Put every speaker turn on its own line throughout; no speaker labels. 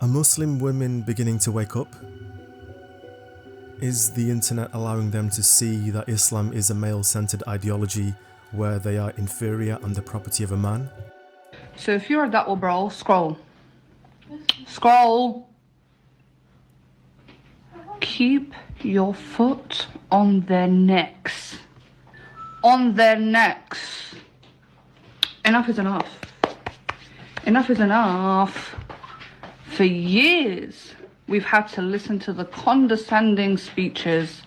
Are Muslim women beginning to wake up? Is the internet allowing them to see that Islam is a male-centered ideology where they are inferior and the property of a man?
So if you're a da'wah bro, scroll. Scroll. Keep your foot on their necks. On their necks. Enough is enough. Enough is enough. For years, we've had to listen to the condescending speeches,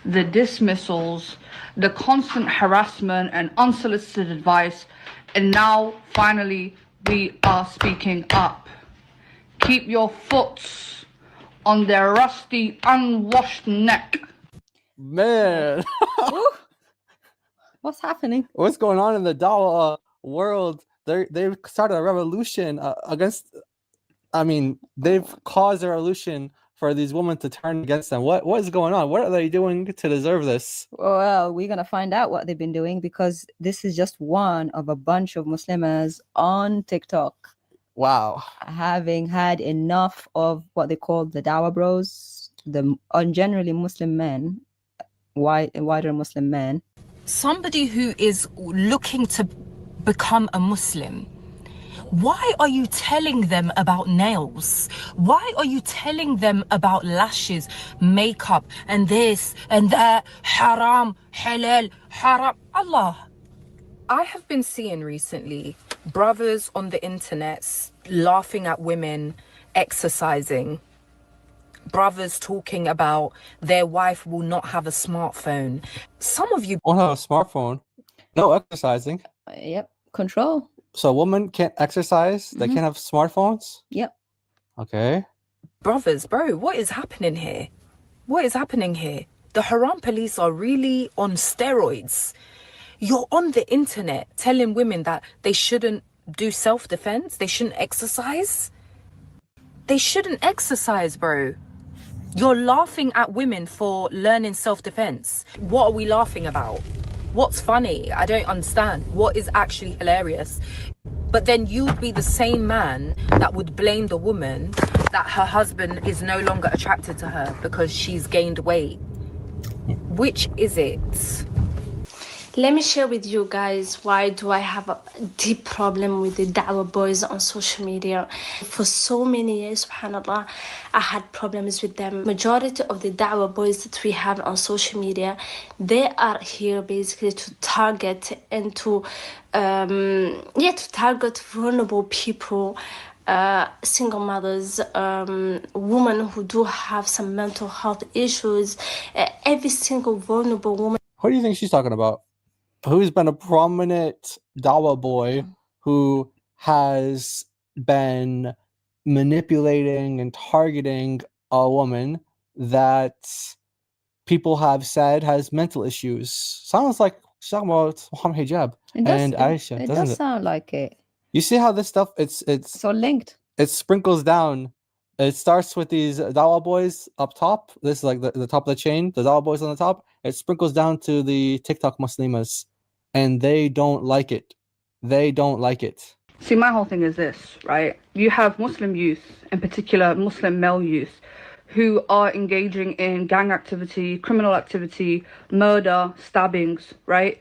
the dismissals, the constant harassment and unsolicited advice, and now, finally, we are speaking up. Keep your foot on their rusty, unwashed neck.
Man,
What's happening?
what's going on in the Dawa world? They've started a revolution against. I mean, they've caused a revolution for these women to turn against them. What is going on? What are they doing to deserve this?
Well, we're gonna find out what they've been doing, because this is just one of a bunch of Muslims on TikTok
Wow.
having had enough of what they call the Dawah Bros, generally Muslim men, wider Muslim men.
Somebody who is looking to become a Muslim, why are you telling them about nails? Why are you telling them about lashes, makeup, and this and that, haram, halal, haram? Allah. I have been seeing recently brothers on the internet laughing at women exercising. Brothers talking about their wife will not have a smartphone. Some of you
Won't have a smartphone. No exercising.
Yep, control.
So a woman can't exercise. They can't have smartphones.
Yep.
Okay.
brothers, bro, what is happening here? What is happening here? The haram police are really on steroids. You're on the internet telling women that they shouldn't do self-defense, they shouldn't exercise. They shouldn't exercise, bro. You're laughing at women for learning self-defense. What are we laughing about? What's funny? I don't understand. What is actually hilarious? But then you'd be the same man that would blame the woman that her husband is no longer attracted to her because she's gained weight. Which is it?
Let me share with you guys why do I have a deep problem with the da'wah boys on social media. For so many years, subhanAllah, I had problems with them. Majority of the da'wah boys that we have on social media, they are here basically to target and to target vulnerable people, single mothers, women who do have some mental health issues, every single vulnerable woman.
What do you think she's talking about? Who's been a prominent dawah boy who has been manipulating and targeting a woman that people have said has mental issues? Sounds like she's talking about Muhammad Hijab and Aisha,
It
doesn't
does
it?
sound like it.
You see how this stuff it's
So linked.
it sprinkles down. It starts with these dawah boys up top. This is like the top of the chain, the dawah boys on the top. It sprinkles down to the TikTok Muslimas, and they don't like it. They don't like it.
See, my whole thing is this, right? You have Muslim youth, in particular Muslim male youth, who are engaging in gang activity, criminal activity, murder, stabbings, right?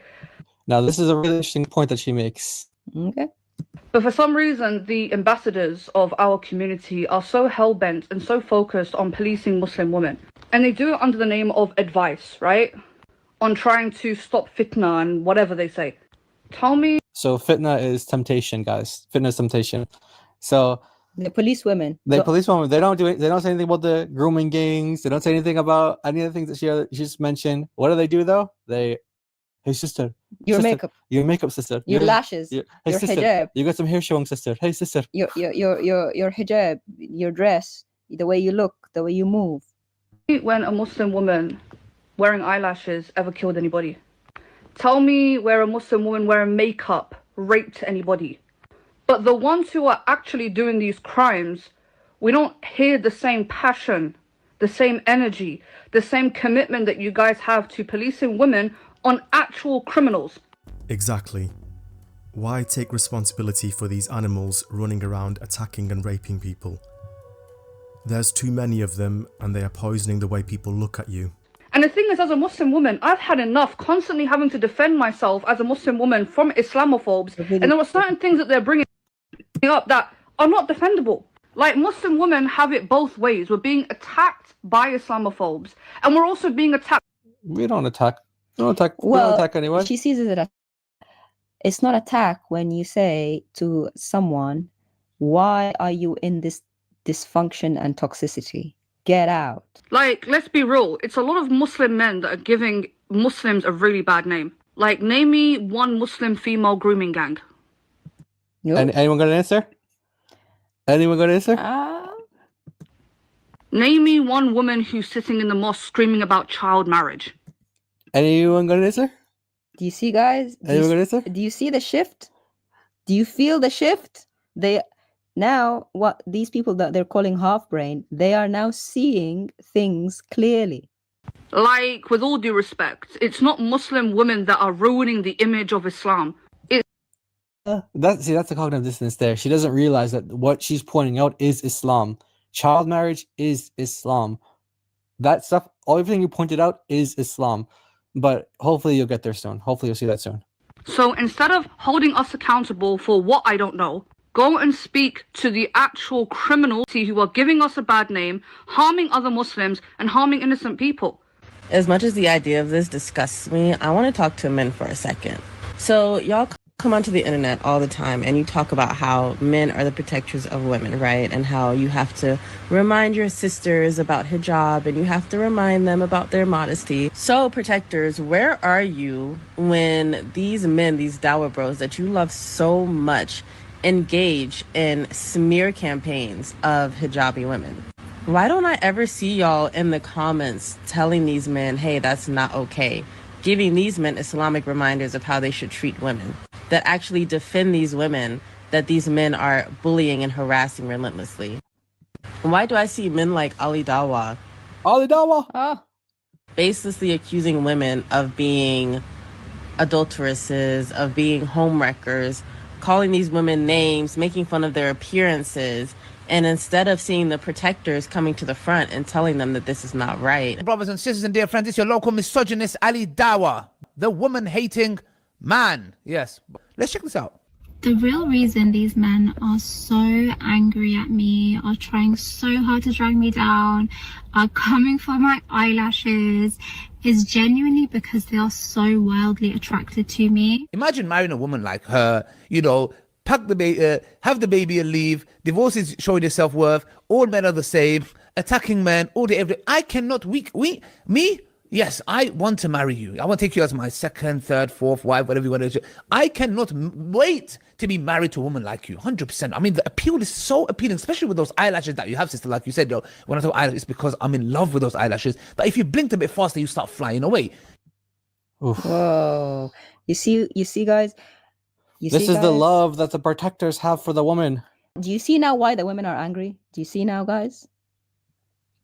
Now, this is a really interesting point that she makes.
Okay.
But for some reason, the ambassadors of our community are so hell-bent and so focused on policing Muslim women. And they do it under the name of advice, right? On trying to stop fitna and whatever they say. Tell me.
So fitna is temptation, guys. Fitna is temptation. So
The police women.
they police women. They don't say anything about the grooming gangs. They don't say anything about any of the things that she just mentioned. What do though? Hey sister.
Your
sister,
makeup.
Your makeup, sister.
Your lashes.
Hey,
Your
sister,
hijab.
you got some hair showing, sister. Hey sister.
Your hijab, your dress, the way you look, the way you move.
When a Muslim woman wearing eyelashes ever killed anybody. Tell me where a Muslim woman wearing makeup raped anybody. But the ones who are actually doing these crimes, we don't hear the same passion, the same energy, the same commitment that you guys have to policing women on actual criminals.
Exactly. Why take responsibility for these animals running around attacking and raping people? There's too many of them, and they are poisoning the way people look at you.
And the thing is, as a Muslim woman, I've had enough constantly having to defend myself as a Muslim woman from Islamophobes. And there were certain things that they're bringing up that are not defendable. Like, Muslim women have it both ways. We're being attacked by Islamophobes, and we're also being attacked.
We don't attack. We don't attack.
Well,
we don't attack anyone.
She sees it as it's not attack when you say to someone, why are you in this dysfunction and toxicity? Get out.
Like, let's be real. It's a lot of Muslim men that are giving Muslims a really bad name. Like, name me one Muslim female grooming gang.
Nope.
Anyone got an answer? Anyone got an answer?
Name me one woman who's sitting in the mosque screaming about child marriage.
Anyone got an answer?
Do you see, guys?
Anyone got an answer?
Do you see the shift? Do you feel the shift? They now, what these people that they're calling half brain, they are now seeing things clearly.
Like, with all due respect, it's not Muslim women that are ruining the image of Islam.
That's the cognitive dissonance there. She doesn't realize that what she's pointing out is Islam. Child marriage is Islam. That stuff, everything you pointed out is Islam. But hopefully you'll get there soon. Hopefully you'll see that soon.
So instead of holding us accountable for what I don't know, go and speak to the actual criminals who are giving us a bad name, harming other Muslims, and harming innocent people.
As much as the idea of this disgusts me, I want to talk to men for a second. So y'all come onto the internet all the time and you talk about how men are the protectors of women, right? And how you have to remind your sisters about hijab and you have to remind them about their modesty. So protectors, where are you when these men, these dawah bros that you love so much, engage in smear campaigns of hijabi women? Why don't I ever see y'all in the comments telling these men, hey, that's not okay? Giving these men Islamic reminders of how they should treat women, that actually defend these women that these men are bullying and harassing relentlessly. Why do I see men like Ali Dawah baselessly accusing women of being adulteresses, of being homewreckers, calling these women names, making fun of their appearances, and instead of seeing the protectors coming to the front and telling them that this is not right?
Brothers and sisters and dear friends, it's your local misogynist Ali Dawah, the woman-hating man. Yes. Let's check this out.
The real reason these men are so angry at me, are trying so hard to drag me down, are coming for my eyelashes, is genuinely because they are so wildly attracted to me.
Imagine marrying a woman like her, you know, pack the baby, have the baby and leave. Divorce is showing your self-worth. All men are the same. Attacking men all day, every day. I cannot, me? Yes, I want to marry you. I want to take you as my second, third, fourth wife, whatever you want to do. I cannot wait to be married to a woman like you, 100%. I mean, the appeal is so appealing, especially with those eyelashes that you have, sister. Like you said, though, when I talk eyelashes, it's because I'm in love with those eyelashes. But if you blinked a bit faster, you start flying away.
Oof.
Whoa. You see, guys?
This is the love that the protectors have for the woman.
Do you see now why the women are angry? Do you see now, guys?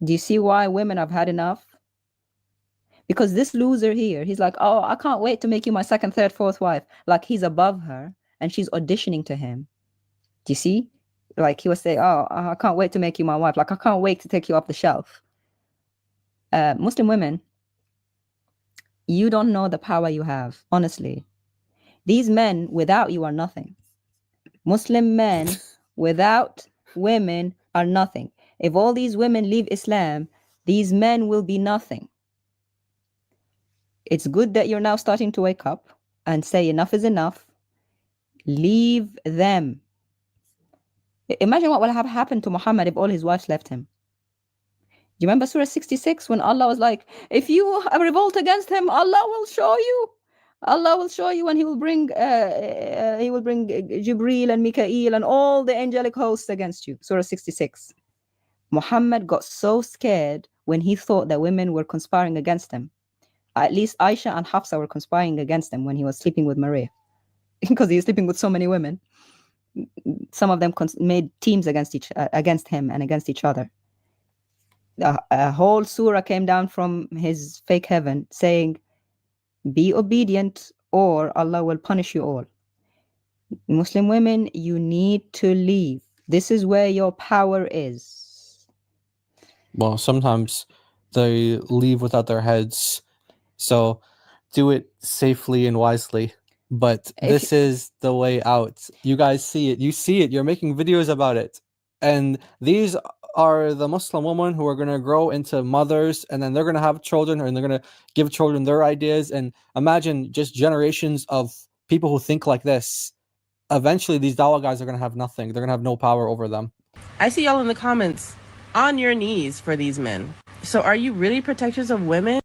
Do you see why women have had enough? Because this loser here, he's like, oh, I can't wait to make you my second, third, fourth wife. Like, he's above her and she's auditioning to him. Do you see? Like, he was saying, oh, I can't wait to make you my wife. Like, I can't wait to take you off the shelf. Muslim women, you don't know the power you have, honestly. These men without you are nothing. Muslim men without women are nothing. If all these women leave Islam, these men will be nothing. It's good that you're now starting to wake up and say enough is enough. Leave them. Imagine what will have happened to Muhammad if all his wives left him. Do you remember Surah 66 when Allah was like, if you revolt against him, Allah will show you. Allah will show you, and he will bring Jibreel and Mikael and all the angelic hosts against you. Surah 66. Muhammad got so scared when he thought that women were conspiring against him. At least Aisha and Hafsa were conspiring against him when he was sleeping with Maria, because he was sleeping with so many women. Some of them made teams against him and against each other. A whole surah came down from his fake heaven saying, be obedient or Allah will punish you all. Muslim women, you need to leave. This is where your power is.
Well, sometimes they leave without their heads. So do it safely and wisely. But this is the way out. You guys see it. You see it. You're making videos about it. And these are the Muslim women who are going to grow into mothers, and then they're going to have children, and they're going to give children their ideas. And imagine just generations of people who think like this. Eventually, these dawah guys are going to have nothing. They're going to have no power over them.
I see y'all in the comments on your knees for these men. So are you really protectors of women,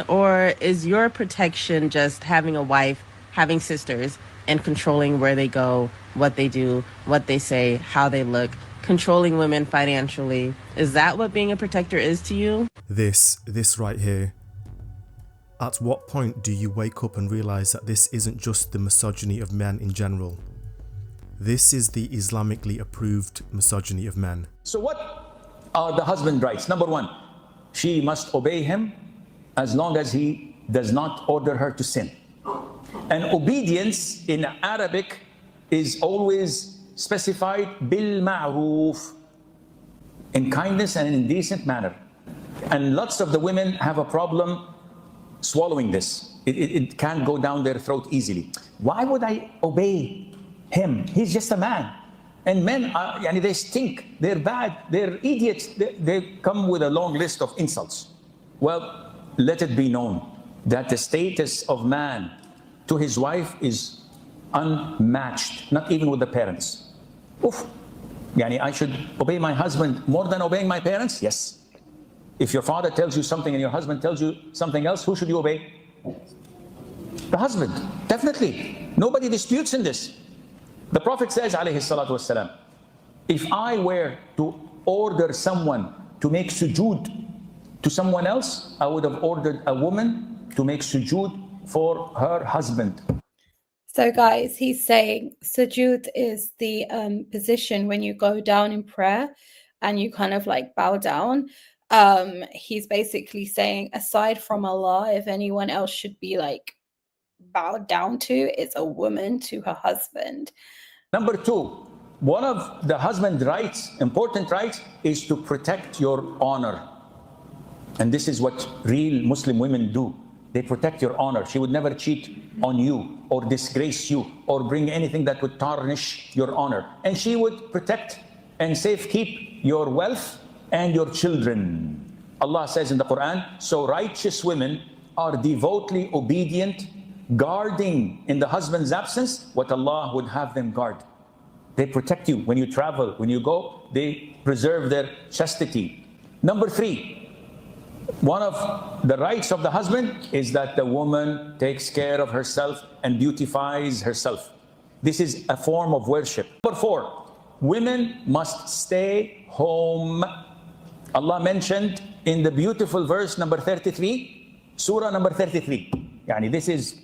or is your protection just having a wife, having sisters, and controlling where they go, what they do, what they say, how they look, controlling women financially? Is that what being a protector is to you?
This right here. At what point do you wake up and realize that this isn't just the misogyny of men in general? This is the Islamically approved misogyny of men.
So what are the husband rights? Number one, she must obey him as long as he does not order her to sin. And obedience in Arabic is always specified bil ma'roof, in kindness and in decent manner. And lots of the women have a problem swallowing this. It can't go down their throat easily. Why would I obey him? He's just a man. And men, they stink, they're bad, they're idiots. They come with a long list of insults. Well, let it be known that the status of man to his wife is unmatched, not even with the parents. Oof. I should obey my husband more than obeying my parents? Yes. If your father tells you something and your husband tells you something else, who should you obey? The husband, definitely. Nobody disputes in this. The Prophet says, alayhi salatu wasalam, if I were to order someone to make sujood to someone else, I would have ordered a woman to make sujood for her husband.
So guys, he's saying sujood is the position when you go down in prayer and you kind of like bow down. He's basically saying, aside from Allah, if anyone else should be like bowed down to, it's a woman to her husband.
Number two, one of the husband's rights, important rights, is to protect your honor. And this is what real Muslim women do. They protect your honor. She would never cheat on you or disgrace you or bring anything that would tarnish your honor. And she would protect and safekeep your wealth and your children. Allah says in the Quran, so righteous women are devotedly obedient, guarding in the husband's absence what Allah would have them guard. They protect you when you travel, when you go, they preserve their chastity. Number three, one of the rights of the husband is that the woman takes care of herself and beautifies herself. This is a form of worship. Number four, women must stay home. Allah mentioned in the beautiful verse number 33, surah number 33. This is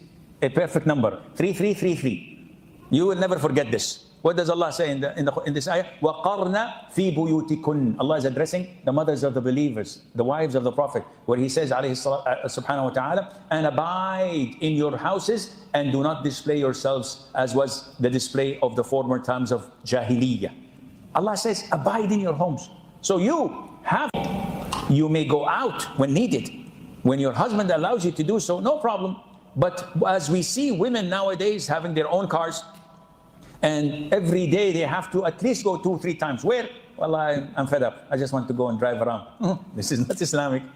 a perfect number, 3333. You will never forget this. What does Allah say in this ayah? وَقَرْنَ فِي بُيُوتِكُنْ. Allah is addressing the mothers of the believers, the wives of the Prophet, where He says, subhanahu wa ta'ala, and abide in your houses and do not display yourselves as was the display of the former times of Jahiliyyah. Allah says, abide in your homes. So you may go out when needed. When your husband allows you to do so, no problem. But as we see women nowadays having their own cars, and every day they have to at least go 2-3 times. Where? Well, I'm fed up. I just want to go and drive around. This is not Islamic. I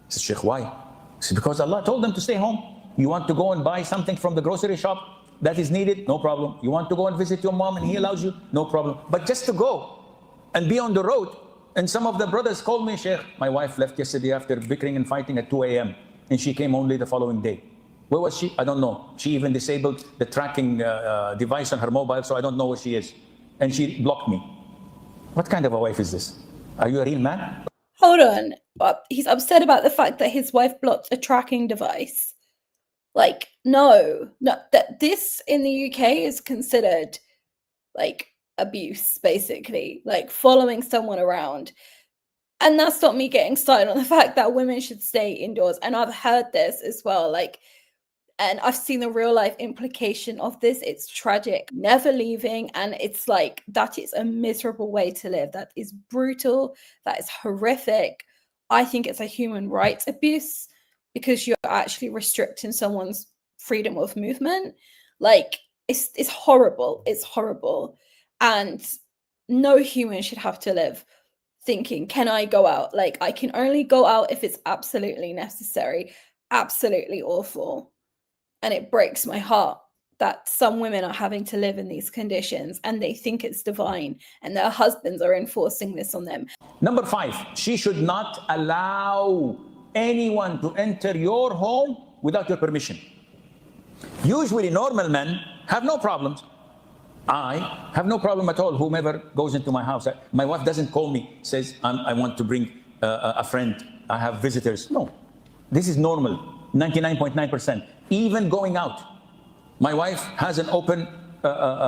said, Sheikh, why? It's because Allah told them to stay home. You want to go and buy something from the grocery shop that is needed? No problem. You want to go and visit your mom and he allows you? No problem. But just to go and be on the road. And some of the brothers called me, Sheikh, my wife left yesterday after bickering and fighting at 2 a.m. and she came only the following day. Where was she? I don't know. She even disabled the tracking device on her mobile, so I don't know where she is. And she blocked me. What kind of a wife is this? Are you a real man?
Hold on. He's upset about the fact that his wife blocked a tracking device. Like, no, that this in the UK is considered like abuse, basically, like following someone around. And that's not me getting started on the fact that women should stay indoors. And I've heard this as well, like, and I've seen the real life implication of this. It's tragic, never leaving. And it's like, that is a miserable way to live. That is brutal. That is horrific. I think it's a human rights abuse because you're actually restricting someone's freedom of movement. Like, it's horrible. It's horrible. And no human should have to live thinking, can I go out? Like, I can only go out if it's absolutely necessary. Absolutely awful. And it breaks my heart that some women are having to live in these conditions and they think it's divine and their husbands are enforcing this on them.
Number 5, she should not allow anyone to enter your home without your permission. Usually normal men have no problems. I have no problem at all. Whomever goes into my house, my wife doesn't call me, says, I want to bring a friend, I have visitors. No, this is normal, 99.9%. Even going out, my wife has an open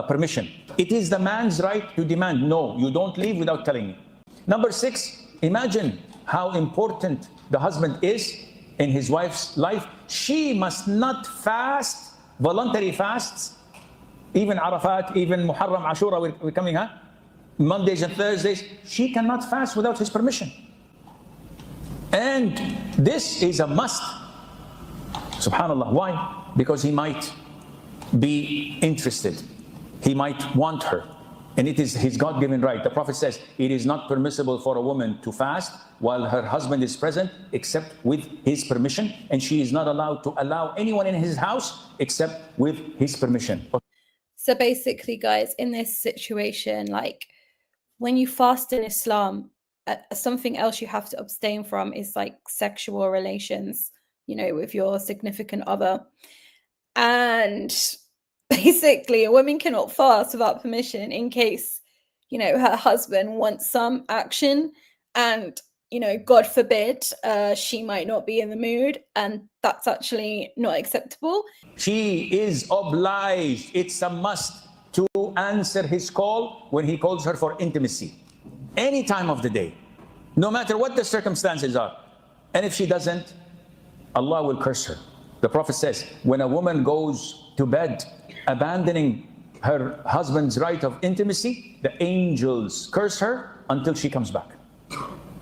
permission. It is the man's right to demand, no, you don't leave without telling me. Number 6, imagine how important the husband is in his wife's life. She must not fast, voluntary fasts, even Arafat, even Muharram, Ashura, we're coming, Mondays and Thursdays. She cannot fast without his permission. And this is a must. Subhanallah. Why? Because he might be interested. He might want her. And it is his God-given right. The Prophet says, it is not permissible for a woman to fast while her husband is present except with his permission. And she is not allowed to allow anyone in his house except with his permission.
So basically, guys, in this situation, like, when you fast in Islam, something else you have to abstain from is like sexual relations, you know, with your significant other. And basically, a woman cannot fast without permission in case, you know, her husband wants some action and, you know, God forbid, she might not be in the mood, and that's actually not acceptable.
She is obliged, it's a must, to answer his call when he calls her for intimacy, any time of the day, no matter what the circumstances are. And if she doesn't, Allah will curse her. The Prophet says, when a woman goes to bed abandoning her husband's right of intimacy, the angels curse her until she comes back.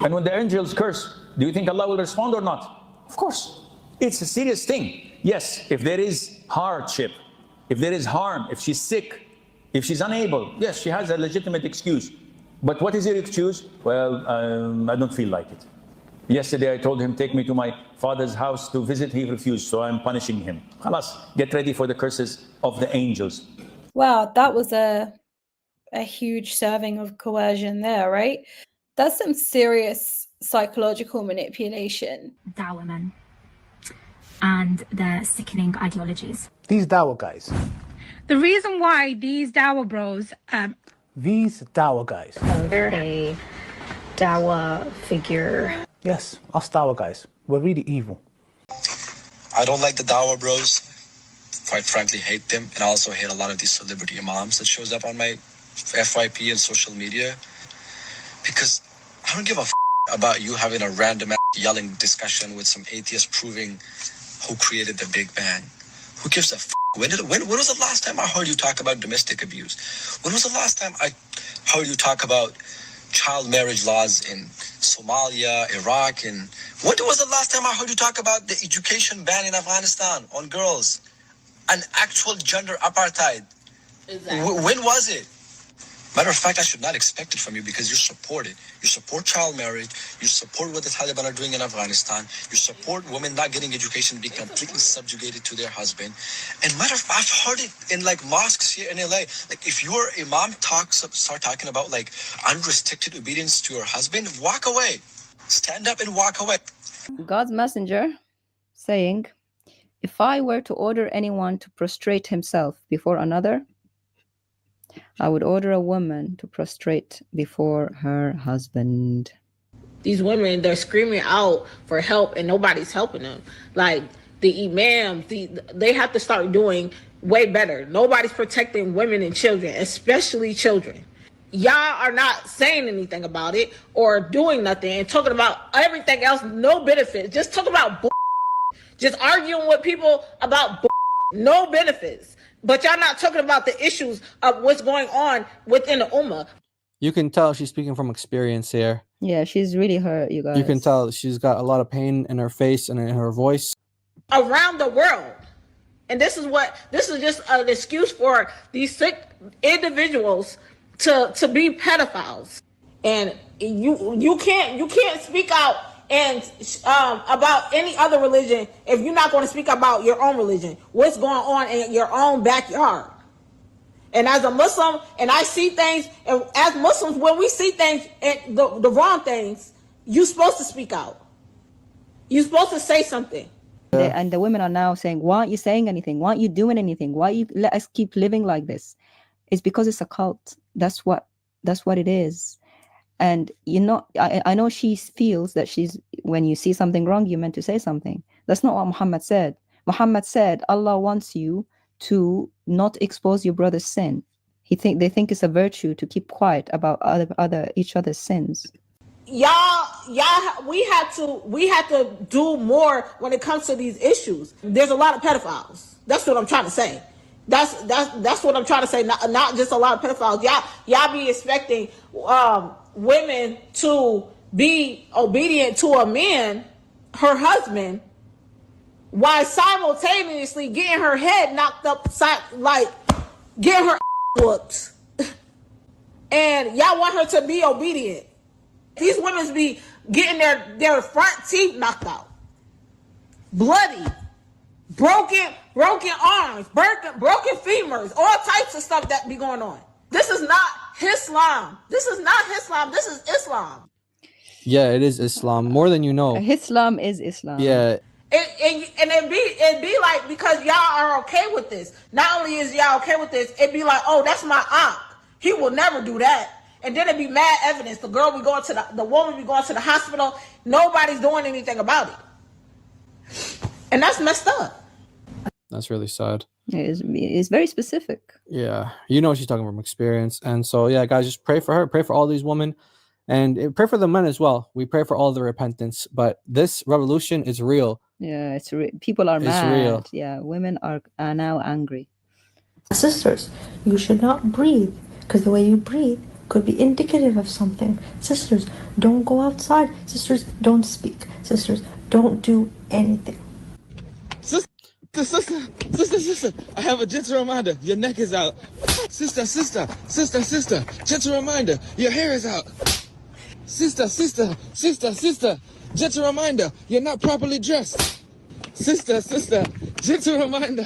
And when the angels curse, do you think Allah will respond or not? Of course. It's a serious thing. Yes, if there is hardship, if there is harm, if she's sick, if she's unable, yes, she has a legitimate excuse. But what is your excuse? Well, I don't feel like it. Yesterday I told him, take me to my father's house to visit. He refused, so I'm punishing him. Khalas, get ready for the curses of the angels.
Wow, that was a huge serving of coercion there, right? That's some serious psychological manipulation.
Dawah men and their sickening ideologies.
These Dawah guys.
The reason why these Dawah bros...
These Dawah guys.
They're a Dawah figure.
Yes, us Dawah guys. We're really evil.
I don't like the Dawah bros. Quite frankly, hate them. And I also hate a lot of these celebrity imams that shows up on my FYP and social media. Because I don't give a about you having a random yelling discussion with some atheist proving who created the Big Bang. Who gives a when was the last time I heard you talk about domestic abuse? When was the last time I heard you talk about child marriage laws in Somalia, Iraq, and when was the last time I heard you talk about the education ban in Afghanistan on girls? An actual gender apartheid. Exactly. When was it? Matter of fact, I should not expect it from you because you support it. You support child marriage. You support what the Taliban are doing in Afghanistan. You support women not getting education, being completely subjugated to their husband. And matter of fact, I've heard it in like mosques here in LA. Like if your imam start talking about like unrestricted obedience to your husband, walk away. Stand up and walk away.
God's messenger saying, if I were to order anyone to prostrate himself before another, I would order a woman to prostrate before her husband.
These women, they're screaming out for help and nobody's helping them. Like the imams, they have to start doing way better. Nobody's protecting women and children, especially children. Y'all are not saying anything about it or doing nothing and talking about everything else, no benefits. Just talk about just arguing with people about no benefits. But y'all not talking about the issues of what's going on within the Ummah.
You can tell she's speaking from experience here.
Yeah, she's really hurt, you guys.
You can tell she's got a lot of pain in her face and in her voice.
Around the world. And this is just an excuse for these sick individuals to be pedophiles. And you can't speak out and about any other religion if you're not going to speak about your own religion. What's going on in your own backyard? And as a Muslim, and I see things, and as Muslims, when we see things and the wrong things, you're supposed to speak out. You're supposed to say something.
And the women are now saying, why aren't you saying anything? Why aren't you doing anything? Why you let us keep living like this? It's because it's a cult. That's what it is. And I know she feels that when you see something wrong, you're meant to say something. That's not what Muhammad said. Muhammad said, Allah wants you to not expose your brother's sin. They think it's a virtue to keep quiet about each other's sins.
Y'all, we had to do more when it comes to these issues. There's a lot of pedophiles. That's what I'm trying to say. That's what I'm trying to say. Not just a lot of pedophiles. Y'all be expecting women to be obedient to a man, her husband, while simultaneously getting her head knocked up, like getting her whooped. And y'all want her to be obedient. These women be getting their front teeth knocked out. Bloody. Broken arms. Broken femurs. All types of stuff that be going on. This is not Islam. This is not Islam. This is Islam.
Yeah, it is Islam. More than you know.
Islam is Islam.
Yeah.
It'd be like, because y'all are okay with this. Not only is y'all okay with this, it'd be like, oh, that's my aunt. He will never do that. And then it'd be mad evidence. The girl be going to the woman be going to the hospital. Nobody's doing anything about it. And that's messed up.
That's really sad.
It's very specific.
Yeah. She's talking from experience. And so, yeah, guys, just pray for her. Pray for all these women. And pray for the men as well. We pray for all the repentance. But this revolution is real.
Yeah, it's people are mad.
Real.
Yeah, women are now angry.
Sisters, you should not breathe, because the way you breathe could be indicative of something. Sisters, don't go outside. Sisters, don't speak. Sisters, don't do anything.
Sister, I have a gentle reminder. Your neck is out. Sister, gentle reminder. Your hair is out. Sister, gentle reminder. You're not properly dressed. Sister, gentle reminder.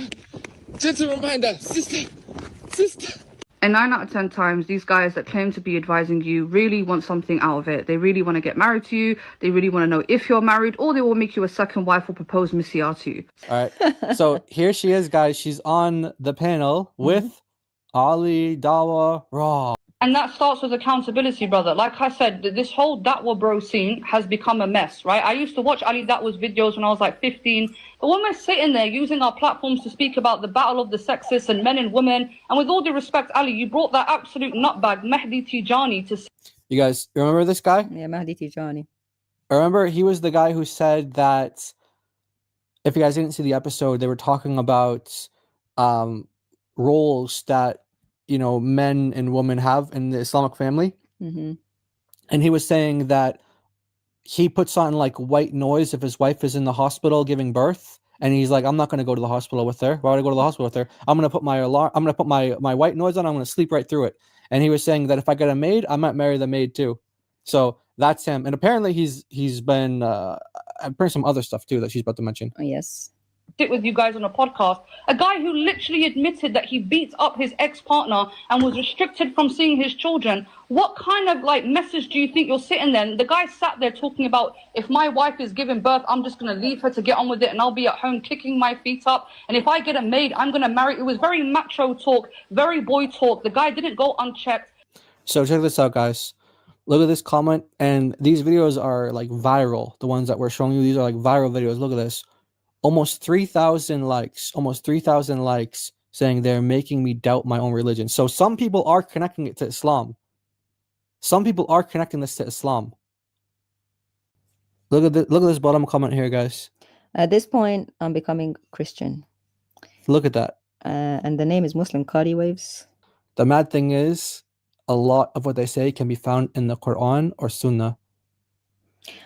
Sister.
And 9 out of 10 times, these guys that claim to be advising you really want something out of it. They really want to get married to you. They really want to know if you're married, or they will make you a second wife or propose Messiah to you.
All right. So here she is, guys. She's on the panel with Ali, Dawa, Raw.
And that starts with accountability, brother. Like I said, this whole Da'wah bro scene has become a mess, right? I used to watch Ali Da'wah's videos when I was like 15. But when we're sitting there using our platforms to speak about the battle of the sexes and men and women, and with all due respect, Ali, you brought that absolute nutbag, Mahdi Tijani, to...
You guys remember this guy?
Yeah, Mahdi Tijani.
Remember, he was the guy who said that, if you guys didn't see the episode, they were talking about roles that men and women have in the Islamic family.
Mm-hmm.
And he was saying that he puts on like white noise if his wife is in the hospital giving birth. And he's like, I'm not going to go to the hospital with her. Why would I go to the hospital with her? I'm going to put my alarm. I'm going to put my white noise on. I'm going to sleep right through it. And he was saying that if I get a maid, I might marry the maid too. So that's him. And apparently he's been bring some other stuff too that she's about to mention.
Oh, yes.
Sit with you guys on a podcast, a guy who literally admitted that he beat up his ex-partner and was restricted from seeing his children. What kind of message do you think you're sitting there? And the guy sat there talking about, if my wife is giving birth, I'm just going to leave her to get on with it and I'll be at home kicking my feet up. And if I get a maid, I'm going to marry. It was very macho talk, very boy talk. The guy didn't go unchecked.
So check this out, guys. Look at this comment. And these videos are viral. The ones that we're showing you, these are viral videos. Look at this. Almost 3,000 likes, saying they're making me doubt my own religion. So some people are connecting it to Islam. Some people are connecting this to Islam. Look at this bottom comment here, guys.
At this point, I'm becoming Christian.
Look at that.
And the name is Muslim Cardi Waves.
The mad thing is, a lot of what they say can be found in the Quran or Sunnah.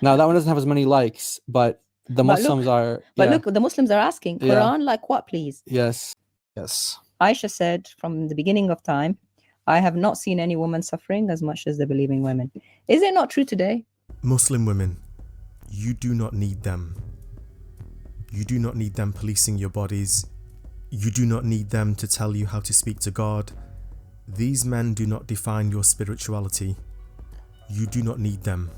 Now, that one doesn't have as many likes, but the Muslims are...
But look, the Muslims are asking, Quran, like what, please?
Yes. Yes.
Aisha said from the beginning of time, I have not seen any woman suffering as much as the believing women. Is it not true today?
Muslim women, you do not need them. You do not need them policing your bodies. You do not need them to tell you how to speak to God. These men do not define your spirituality. You do not need them.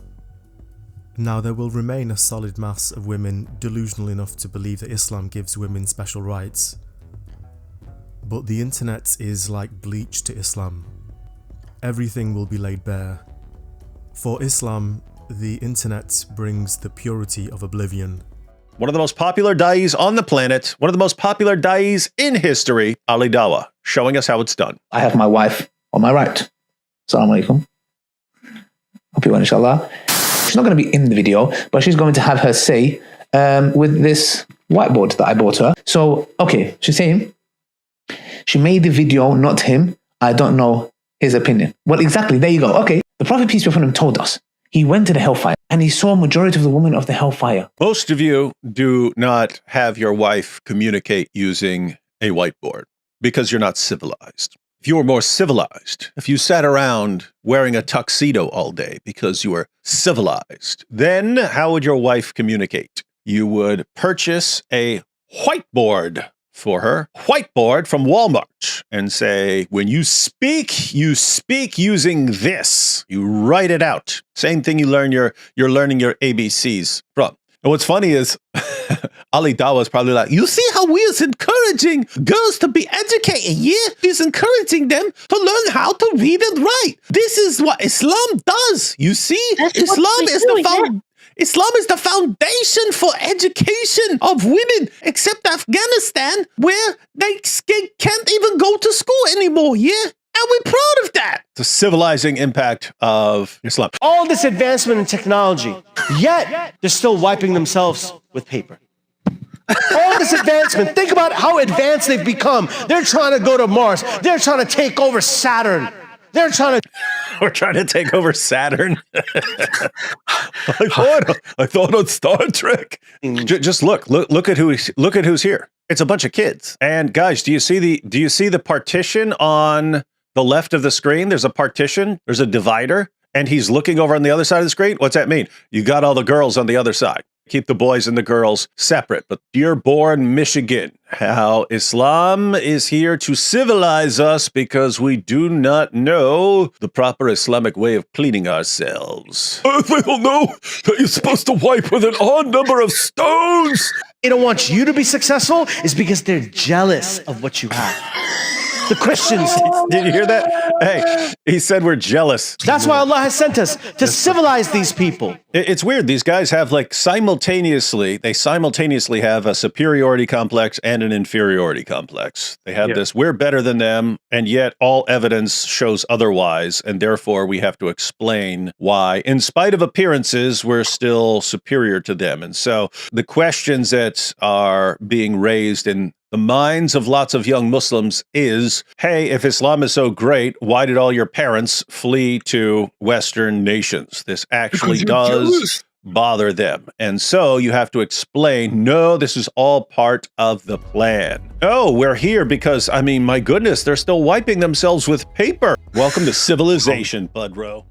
Now, there will remain a solid mass of women delusional enough to believe that Islam gives women special rights. But the internet is like bleach to Islam. Everything will be laid bare. For Islam, the internet brings the purity of oblivion.
One of the most popular da'is on the planet, one of the most popular da'is in history, Ali Dawah, showing us how it's done.
I have my wife on my right. Assalamu alaikum. Hope you well, inshallah. She's not going to be in the video, but she's going to have her say with this whiteboard that I bought her. So, okay, she's saying she made the video, not him. I don't know his opinion. Well, exactly, there you go. Okay, the Prophet, peace be upon him, told us he went to the hellfire and he saw a majority of the women of the hellfire.
Most of you do not have your wife communicate using a whiteboard because you're not civilized. If you were more civilized, if you sat around wearing a tuxedo all day because you were civilized, then how would your wife communicate? You would purchase a whiteboard for her, whiteboard from Walmart, and say, when you speak using this. You write it out. Same thing you're learning your ABCs from. And what's funny is Ali Dawah is probably like, you see how we is encouraging girls to be educated, yeah? He's encouraging them to learn how to read and write. This is what Islam does, you see? Islam is the foundation for education of women, except Afghanistan, where they can't even go to school anymore, yeah? And we're proud of that. The civilizing impact of Islam.
All this advancement in technology, yet they're still wiping themselves with paper. All this advancement, think about how advanced they've become. They're trying to go to Mars. They're trying to take over Saturn. We're trying
to take over Saturn. I thought on Star Trek. Just look at who's here. It's a bunch of kids. And guys, do you see the partition on the left of the screen? There's a partition. There's a divider, and he's looking over on the other side of the screen. What's that mean? You got all the girls on the other side. Keep the boys and the girls separate. But Dearborn, Michigan, how Islam is here to civilize us because we do not know the proper Islamic way of cleaning ourselves.
They don't know that you're supposed to wipe with an odd number of stones. They don't want you to be successful is because they're jealous of what you have. The Christians.
Did you hear that? Hey, he said we're jealous.
That's why Allah has sent us to civilize these people.
It's weird. These guys have simultaneously have a superiority complex and an inferiority complex. They have this, we're better than them, and yet all evidence shows otherwise, and therefore we have to explain why, in spite of appearances, we're still superior to them. And so the questions that are being raised in the minds of lots of young Muslims is, hey, if Islam is so great, why did all your parents flee to Western nations? This actually does bother them. And so you have to explain, no, this is all part of the plan. Oh, we're here because, I mean, my goodness, they're still wiping themselves with paper. Welcome to civilization, Budro.